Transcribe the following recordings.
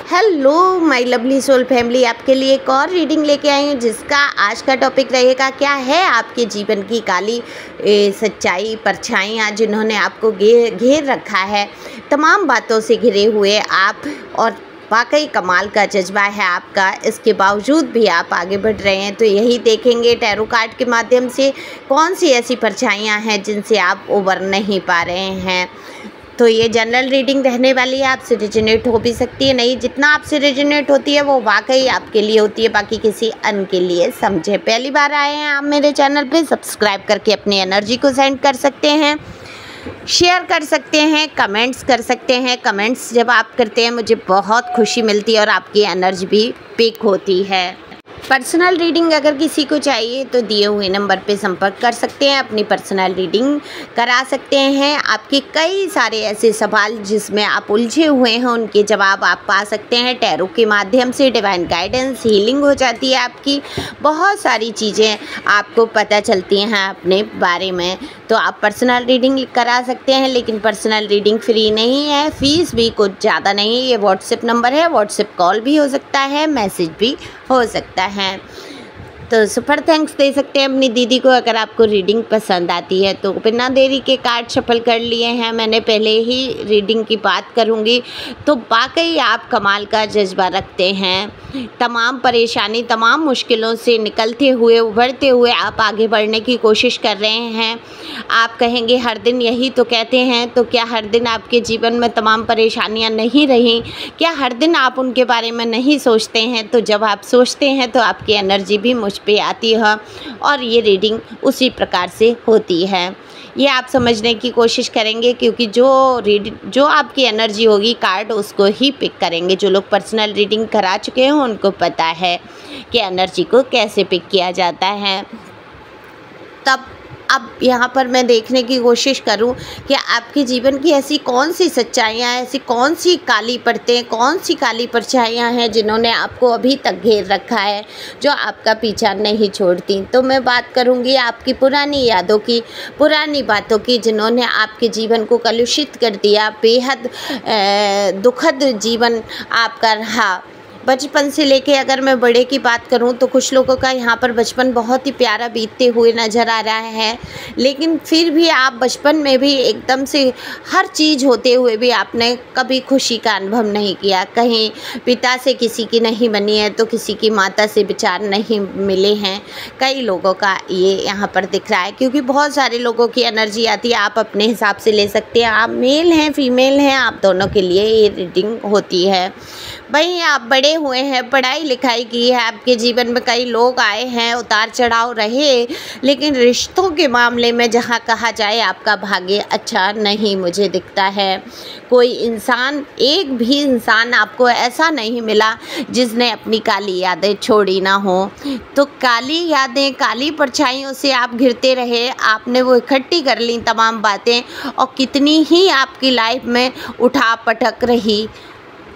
Hello my lovely soul family, आपके लिए एक और रीडिंग लेके आई हूँ जिसका आज का टॉपिक रहेगा क्या है आपके जीवन की काली सच्चाई परछाइयाँ जिन्होंने आपको घेर रखा है। तमाम बातों से घिरे हुए आप और वाकई कमाल का जज्बा है आपका, इसके बावजूद भी आप आगे बढ़ रहे हैं। तो यही देखेंगे टैरो कार्ड के माध्यम से कौन सी ऐसी परछाइयाँ हैं जिनसे आप उबर नहीं पा रहे हैं। तो ये जनरल रीडिंग रहने वाली है, आपसे रेजोनेट हो भी सकती है, नहीं जितना आपसे रेजोनेट होती है वो वाकई आपके लिए होती है, बाकी किसी अन्य के लिए समझे। पहली बार आए हैं आप मेरे चैनल पे, सब्सक्राइब करके अपनी एनर्जी को सेंड कर सकते हैं, शेयर कर सकते हैं, कमेंट्स कर सकते हैं। कमेंट्स जब आप करते हैं मुझे बहुत खुशी मिलती है और आपकी एनर्जी भी पिक होती है। पर्सनल रीडिंग अगर किसी को चाहिए तो दिए हुए नंबर पे संपर्क कर सकते हैं, अपनी पर्सनल रीडिंग करा सकते हैं। आपके कई सारे ऐसे सवाल जिसमें आप उलझे हुए हैं उनके जवाब आप पा सकते हैं टैरो के माध्यम से। डिवाइन गाइडेंस, हीलिंग हो जाती है आपकी, बहुत सारी चीज़ें आपको पता चलती हैं अपने बारे में। तो आप पर्सनल रीडिंग करा सकते हैं, लेकिन पर्सनल रीडिंग फ्री नहीं है, फ़ीस भी कुछ ज़्यादा नहीं। ये व्हाट्सएप नंबर है, व्हाट्सएप कॉल भी हो सकता है, मैसेज भी हो सकता है। तो सुपर थैंक्स दे सकते हैं अपनी दीदी को अगर आपको रीडिंग पसंद आती है। तो बिना देरी के कार्ड शफल कर लिए हैं मैंने, पहले ही रीडिंग की बात करूंगी। तो वाकई आप कमाल का जज्बा रखते हैं, तमाम परेशानी तमाम मुश्किलों से निकलते हुए उभरते हुए आप आगे बढ़ने की कोशिश कर रहे हैं। आप कहेंगे हर दिन यही तो कहते हैं, तो क्या हर दिन आपके जीवन में तमाम परेशानियां नहीं रहीं? क्या हर दिन आप उनके बारे में नहीं सोचते हैं? तो जब आप सोचते हैं तो आपकी एनर्जी भी मुझ पे आती है और ये रीडिंग उसी प्रकार से होती है। ये आप समझने की कोशिश करेंगे क्योंकि जो आपकी एनर्जी होगी कार्ड उसको ही पिक करेंगे। जो लोग पर्सनल रीडिंग करा चुके हैं उनको पता है कि एनर्जी को कैसे पिक किया जाता है। तब अब यहाँ पर मैं देखने की कोशिश करूँ कि आपके जीवन की ऐसी कौन सी सच्चाइयाँ, ऐसी कौन सी काली परतें, कौन सी काली परछाइयाँ हैं जिन्होंने आपको अभी तक घेर रखा है, जो आपका पीछा नहीं छोड़ती। तो मैं बात करूँगी आपकी पुरानी यादों की, पुरानी बातों की, जिन्होंने आपके जीवन को कलुषित कर दिया। बेहद दुखद जीवन आपका रहा बचपन से लेके। अगर मैं बड़े की बात करूं तो कुछ लोगों का यहाँ पर बचपन बहुत ही प्यारा बीतते हुए नज़र आ रहा है, लेकिन फिर भी आप बचपन में भी एकदम से हर चीज़ होते हुए भी आपने कभी खुशी का अनुभव नहीं किया। कहीं पिता से किसी की नहीं बनी है तो किसी की माता से विचार नहीं मिले हैं। कई लोगों का ये यहाँ पर दिख रहा है क्योंकि बहुत सारे लोगों की एनर्जी आती है, आप अपने हिसाब से ले सकते हैं। आप मेल हैं फीमेल हैं, आप दोनों के लिए ये रीडिंग होती है। भाई आप बड़े हुए हैं, पढ़ाई लिखाई की है, आपके जीवन में कई लोग आए हैं, उतार चढ़ाव रहे, लेकिन रिश्तों के मामले में जहाँ कहा जाए आपका भाग्य अच्छा नहीं मुझे दिखता है। कोई इंसान, एक भी इंसान आपको ऐसा नहीं मिला जिसने अपनी काली यादें छोड़ी ना हो। तो काली यादें, काली परछाइयों से आप घिरते रहे, आपने वो इकट्ठी कर ली तमाम बातें, और कितनी ही आपकी लाइफ में उठा पटक रही।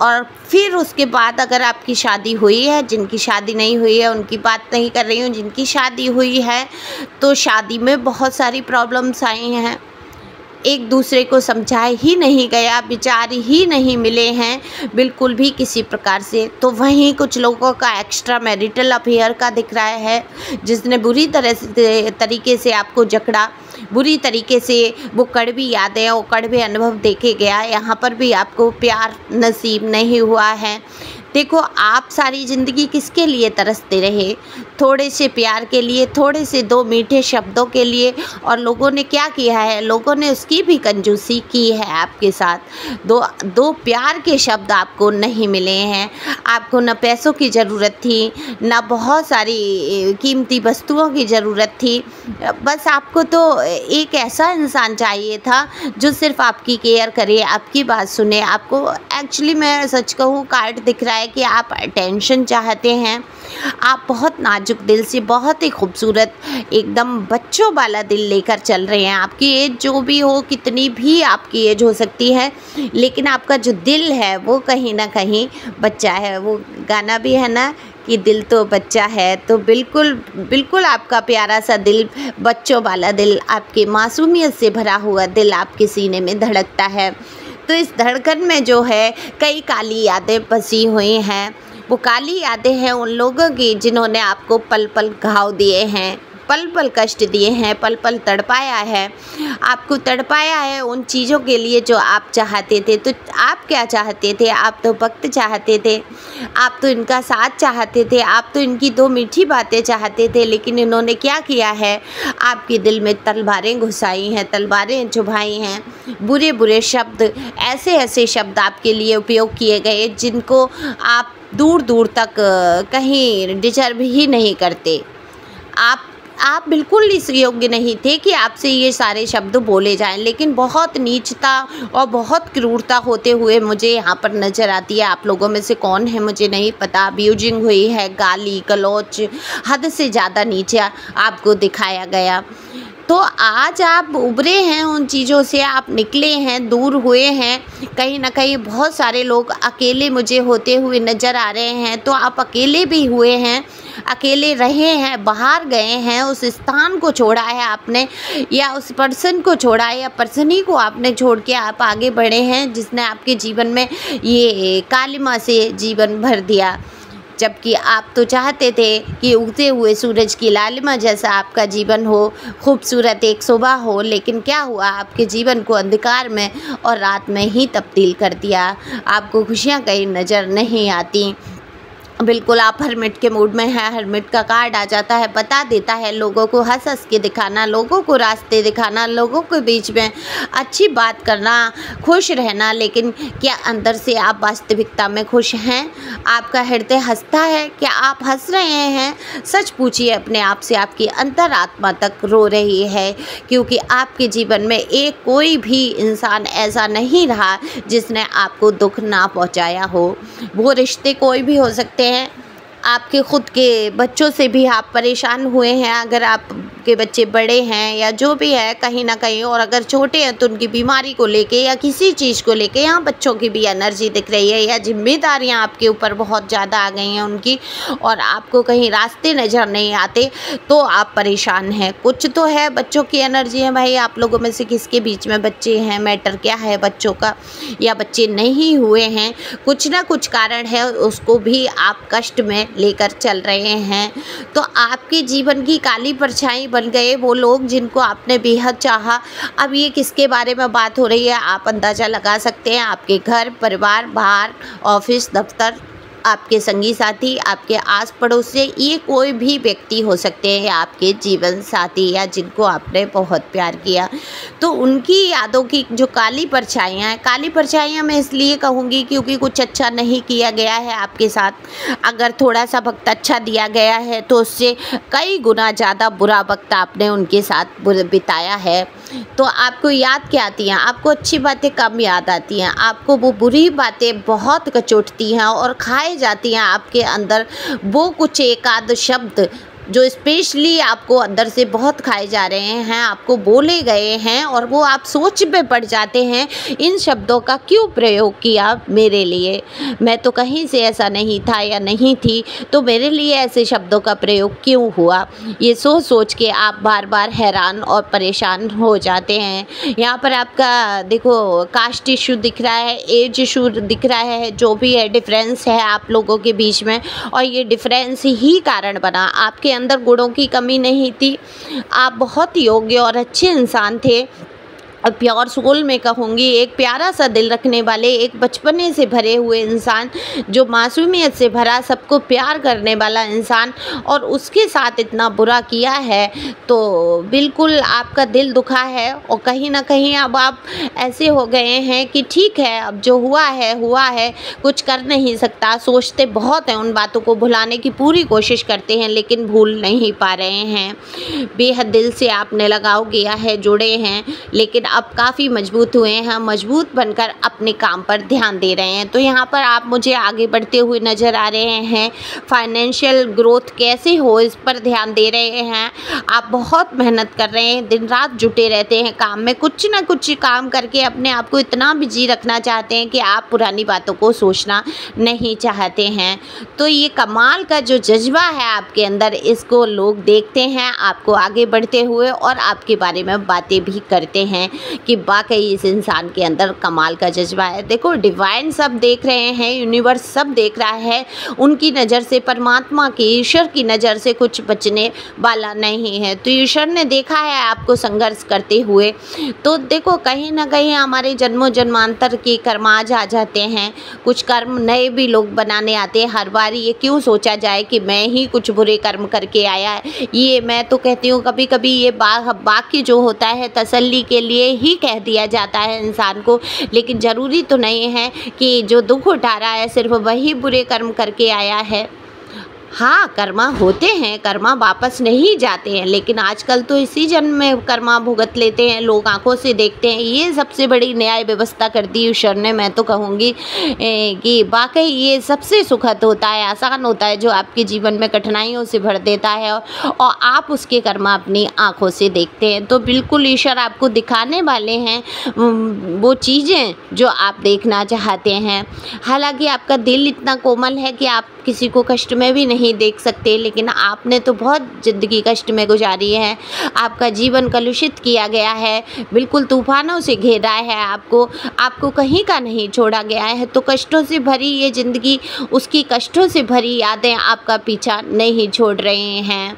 और फिर उसके बाद अगर आपकी शादी हुई है, जिनकी शादी नहीं हुई है उनकी बात नहीं कर रही हूँ, जिनकी शादी हुई है तो शादी में बहुत सारी प्रॉब्लम्स आई हैं, एक दूसरे को समझाए ही नहीं गया, विचार ही नहीं मिले हैं बिल्कुल भी किसी प्रकार से। तो वहीं कुछ लोगों का एक्स्ट्रा मैरिटल अफेयर का दिख रहा है जिसने बुरी तरीके से आपको जकड़ा, बुरी तरीके से वो कड़वी यादें और कड़वे अनुभव देखे गया। यहाँ पर भी आपको प्यार नसीब नहीं हुआ है। देखो आप सारी ज़िंदगी किसके लिए तरसते रहे? थोड़े से प्यार के लिए, थोड़े से दो मीठे शब्दों के लिए, और लोगों ने क्या किया है? लोगों ने उसकी भी कंजूसी की है आपके साथ। दो प्यार के शब्द आपको नहीं मिले हैं। आपको न पैसों की ज़रूरत थी, न बहुत सारी कीमती वस्तुओं की ज़रूरत थी, बस आपको तो एक ऐसा इंसान चाहिए था जो सिर्फ आपकी केयर करे, आपकी बात सुने। आपको एक्चुअली मैं सच कहूँ कार्ड दिख रहा है कि आप अटेंशन चाहते हैं। आप बहुत नाजुक दिल से, बहुत ही खूबसूरत, एकदम बच्चों वाला दिल लेकर चल रहे हैं। आपकी एज जो भी हो, कितनी भी आपकी एज हो सकती है, लेकिन आपका जो दिल है वो कहीं ना कहीं बच्चा है। वो गाना भी है ना कि दिल तो बच्चा है, तो बिल्कुल बिल्कुल आपका प्यारा सा दिल, बच्चों वाला दिल, आपके मासूमियत से भरा हुआ दिल आपके सीने में धड़कता है। तो इस धड़कन में जो है कई काली यादें बसी हुई हैं। वो काली यादें हैं उन लोगों की जिन्होंने आपको पल पल घाव दिए हैं, पल पल कष्ट दिए हैं, पल पल तड़पाया है, आपको तड़पाया है उन चीज़ों के लिए जो आप चाहते थे। तो आप क्या चाहते थे? आप तो वक्त चाहते थे, आप तो इनका साथ चाहते थे, आप तो इनकी दो मीठी बातें चाहते थे, लेकिन इन्होंने क्या किया है? आपके दिल में तलवारें घुसाई हैं, तलवारें चुभाई हैं, बुरे बुरे शब्द, ऐसे ऐसे शब्द आपके लिए उपयोग किए गए जिनको आप दूर दूर तक कहीं डिजर्व ही नहीं करते। आप बिल्कुल इस योग्य नहीं थे कि आपसे ये सारे शब्द बोले जाएं, लेकिन बहुत नीचता और बहुत क्रूरता होते हुए मुझे यहाँ पर नज़र आती है। आप लोगों में से कौन है मुझे नहीं पता, अब्यूजिंग हुई है, गाली गलौच हद से ज़्यादा नीचे आपको दिखाया गया। तो आज आप उभरे हैं उन चीज़ों से, आप निकले हैं, दूर हुए हैं। कहीं ना कहीं बहुत सारे लोग अकेले मुझे होते हुए नज़र आ रहे हैं, तो आप अकेले भी हुए हैं, अकेले रहे हैं, बाहर गए हैं, उस स्थान को छोड़ा है आपने, या उस पर्सन को छोड़ा है, या पर्सन ही को आपने छोड़ के आप आगे बढ़े हैं जिसने आपके जीवन में ये कालिमा से जीवन भर दिया। जबकि आप तो चाहते थे कि उगते हुए सूरज की लालिमा जैसा आपका जीवन हो, खूबसूरत एक सुबह हो, लेकिन क्या हुआ? आपके जीवन को अंधकार में और रात में ही तब्दील कर दिया। आपको खुशियाँ कहीं नज़र नहीं आती, बिल्कुल आप हरमिट के मूड में हैं। हरमिट का कार्ड आ जाता है, बता देता है लोगों को हंस हंस के दिखाना, लोगों को रास्ते दिखाना, लोगों के बीच में अच्छी बात करना, खुश रहना, लेकिन क्या अंदर से आप वास्तविकता में खुश हैं? आपका हृदय हंसता है? क्या आप हंस रहे हैं? सच पूछिए अपने आप से, आपकी अंतरात्मा तक रो रही है, क्योंकि आपके जीवन में एक कोई भी इंसान ऐसा नहीं रहा जिसने आपको दुख ना पहुंचाया हो। वो रिश्ते कोई भी हो सकते हैं, आपके खुद के बच्चों से भी आप परेशान हुए हैं, अगर आपके बच्चे बड़े हैं या जो भी है कहीं ना कहीं, और अगर छोटे हैं तो उनकी बीमारी को लेके या किसी चीज़ को लेके, यहाँ बच्चों की भी एनर्जी दिख रही है, या जिम्मेदारियाँ आपके ऊपर बहुत ज़्यादा आ गई हैं उनकी, और आपको कहीं रास्ते नज़र नहीं आते, तो आप परेशान हैं। कुछ तो है बच्चों की एनर्जी है भाई, आप लोगों में से किसके बीच में बच्चे हैं, मैटर क्या है बच्चों का, या बच्चे नहीं हुए हैं, कुछ ना कुछ कारण है, उसको भी आप कष्ट में लेकर चल रहे हैं। तो आपके जीवन की काली परछाई बन गए वो लोग जिनको आपने बेहद चाहा। अब ये किसके बारे में बात हो रही है आप अंदाज़ा लगा सकते हैं। आपके घर परिवार, बाहर ऑफिस दफ्तर, आपके संगी साथी, आपके आस पड़ोस से, ये कोई भी व्यक्ति हो सकते हैं, आपके जीवन साथी या जिनको आपने बहुत प्यार किया। तो उनकी यादों की जो काली परछाइयाँ हैं, काली परछाइयाँ मैं इसलिए कहूँगी क्योंकि कुछ अच्छा नहीं किया गया है आपके साथ। अगर थोड़ा सा वक्त अच्छा दिया गया है तो उससे कई गुना ज़्यादा बुरा वक्त आपने उनके साथ बिताया है। तो आपको याद क्या आती हैं? आपको अच्छी बातें कम याद आती हैं, आपको वो बुरी बातें बहुत कचोटती हैं और खाए जाती हैं आपके अंदर। वो कुछ एक आध शब्द जो स्पेशली आपको अंदर से बहुत खाए जा रहे हैं, आपको बोले गए हैं, और वो आप सोच में पड़ जाते हैं, इन शब्दों का क्यों प्रयोग किया मेरे लिए, मैं तो कहीं से ऐसा नहीं था या नहीं थी, तो मेरे लिए ऐसे शब्दों का प्रयोग क्यों हुआ। ये सोच सोच के आप बार बार हैरान और परेशान हो जाते हैं। यहाँ पर आपका देखो कास्ट इशू दिख रहा है, एज इशू दिख रहा है, जो भी है डिफरेंस है आप लोगों के बीच में, और ये डिफरेंस ही कारण बना। आपके अंदर गुणों की कमी नहीं थी, आप बहुत योग्य और अच्छे इंसान थे, और प्योर सोल में कहूँगी, एक प्यारा सा दिल रखने वाले, एक बचपने से भरे हुए इंसान, जो मासूमियत से भरा, सबको प्यार करने वाला इंसान, और उसके साथ इतना बुरा किया है, तो बिल्कुल आपका दिल दुखा है। और कहीं ना कहीं अब आप ऐसे हो गए हैं कि ठीक है, अब जो हुआ है, कुछ कर नहीं सकता। सोचते बहुत हैं, उन बातों को भुलाने की पूरी कोशिश करते हैं, लेकिन भूल नहीं पा रहे हैं। बेहद दिल से आपने लगाव किया है, जुड़े हैं, लेकिन अब काफ़ी मजबूत हुए हैं, मजबूत बनकर अपने काम पर ध्यान दे रहे हैं। तो यहाँ पर आप मुझे आगे बढ़ते हुए नज़र आ रहे हैं। फाइनेंशियल ग्रोथ कैसे हो, इस पर ध्यान दे रहे हैं। आप बहुत मेहनत कर रहे हैं, दिन रात जुटे रहते हैं काम में, कुछ ना कुछ काम करके अपने आप को इतना बिजी रखना चाहते हैं कि आप पुरानी बातों को सोचना नहीं चाहते हैं। तो ये कमाल का जो जज्बा है आपके अंदर, इसको लोग देखते हैं आपको आगे बढ़ते हुए, और आपके बारे में बातें भी करते हैं। कि वाकई इस इंसान के अंदर कमाल का जज्बा है। देखो, डिवाइन सब देख रहे हैं, यूनिवर्स सब देख रहा है, उनकी नज़र से, परमात्मा की, ईश्वर की नज़र से कुछ बचने वाला नहीं है। तो ईश्वर ने देखा है आपको संघर्ष करते हुए, तो देखो कहीं ना कहीं हमारे जन्मों जन्मांतर के कर्म आज आ जाते हैं। कुछ कर्म नए भी लोग बनाने आते हैं। हर बार ये क्यों सोचा जाए कि मैं ही कुछ बुरे कर्म करके आया है। ये मैं तो कहती हूँ कभी कभी ये बाकी जो होता है तसल्ली के लिए ही कह दिया जाता है इंसान को, लेकिन ज़रूरी तो नहीं है कि जो दुख उठा रहा है सिर्फ वही बुरे कर्म करके आया है। हाँ, कर्मा होते हैं, कर्मा वापस नहीं जाते हैं, लेकिन आजकल तो इसी जन्म में कर्मा भुगत लेते हैं, लोग आंखों से देखते हैं। ये सबसे बड़ी न्याय व्यवस्था कर दी ईश्वर ने। मैं तो कहूँगी कि वाकई ये सबसे सुखद होता है, आसान होता है, जो आपके जीवन में कठिनाइयों से भर देता है और आप उसके कर्मा अपनी आंखों से देखते हैं। तो बिल्कुल ईश्वर आपको दिखाने वाले हैं वो चीज़ें जो आप देखना चाहते हैं। हालांकि आपका दिल इतना कोमल है कि आप किसी को कष्ट में भी नहीं देख सकते, लेकिन आपने तो बहुत ज़िंदगी कष्ट में गुजारी है। आपका जीवन कलुषित किया गया है, बिल्कुल तूफानों से घेरा है आपको कहीं का नहीं छोड़ा गया है। तो कष्टों से भरी ये ज़िंदगी, उसकी कष्टों से भरी यादें आपका पीछा नहीं छोड़ रहे हैं।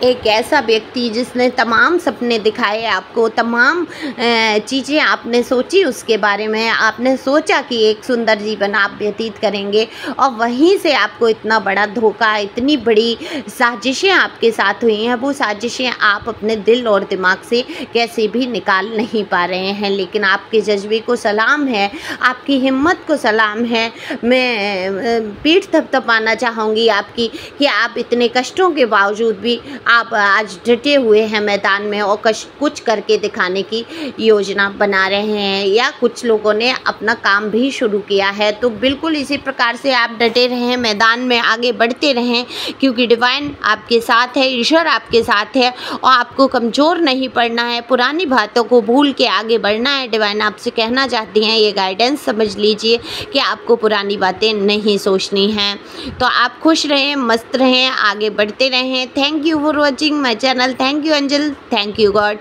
एक ऐसा व्यक्ति जिसने तमाम सपने दिखाए आपको, तमाम चीज़ें आपने सोची उसके बारे में, आपने सोचा कि एक सुंदर जीवन आप व्यतीत करेंगे और वहीं से आपको इतना बड़ा धोखा, इतनी बड़ी साजिशें आपके साथ हुई हैं। वो साजिशें आप अपने दिल और दिमाग से कैसे भी निकाल नहीं पा रहे हैं, लेकिन आपके जज्बे को सलाम है, आपकी हिम्मत को सलाम है। मैं पीठ थपथपाना चाहूँगी आपकी कि आप इतने कष्टों के बावजूद भी आप आज डटे हुए हैं मैदान में और कुछ करके दिखाने की योजना बना रहे हैं, या कुछ लोगों ने अपना काम भी शुरू किया है। तो बिल्कुल इसी प्रकार से आप डटे रहें, मैदान में आगे बढ़ते रहें, क्योंकि डिवाइन आपके साथ है, ईश्वर आपके साथ है और आपको कमज़ोर नहीं पड़ना है, पुरानी बातों को भूल के आगे बढ़ना है। डिवाइन आपसे कहना चाहती हैं, ये गाइडेंस समझ लीजिए कि आपको पुरानी बातें नहीं सोचनी हैं। तो आप खुश रहें, मस्त रहें, आगे बढ़ते रहें। Thank you for watching my channel. Thank you angel, thank you God.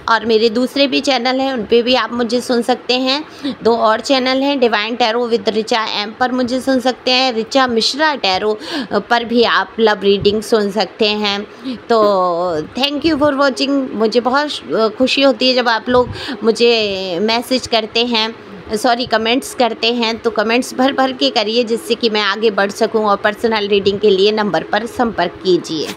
और मेरे दूसरे भी चैनल हैं, उन पे भी आप मुझे सुन सकते हैं। 2 और चैनल हैं, divine tarot with Richa M पर मुझे सुन सकते हैं, रिचा मिश्रा टैरो पर भी आप लव रीडिंग सुन सकते हैं। तो थैंक यू फॉर वॉचिंग। मुझे बहुत खुशी होती है जब आप लोग मुझे मैसेज करते हैं, कमेंट्स करते हैं। तो कमेंट्स भर के करिए, जिससे कि मैं आगे बढ़ सकूं, और पर्सनल रीडिंग के लिए नंबर पर संपर्क कीजिए।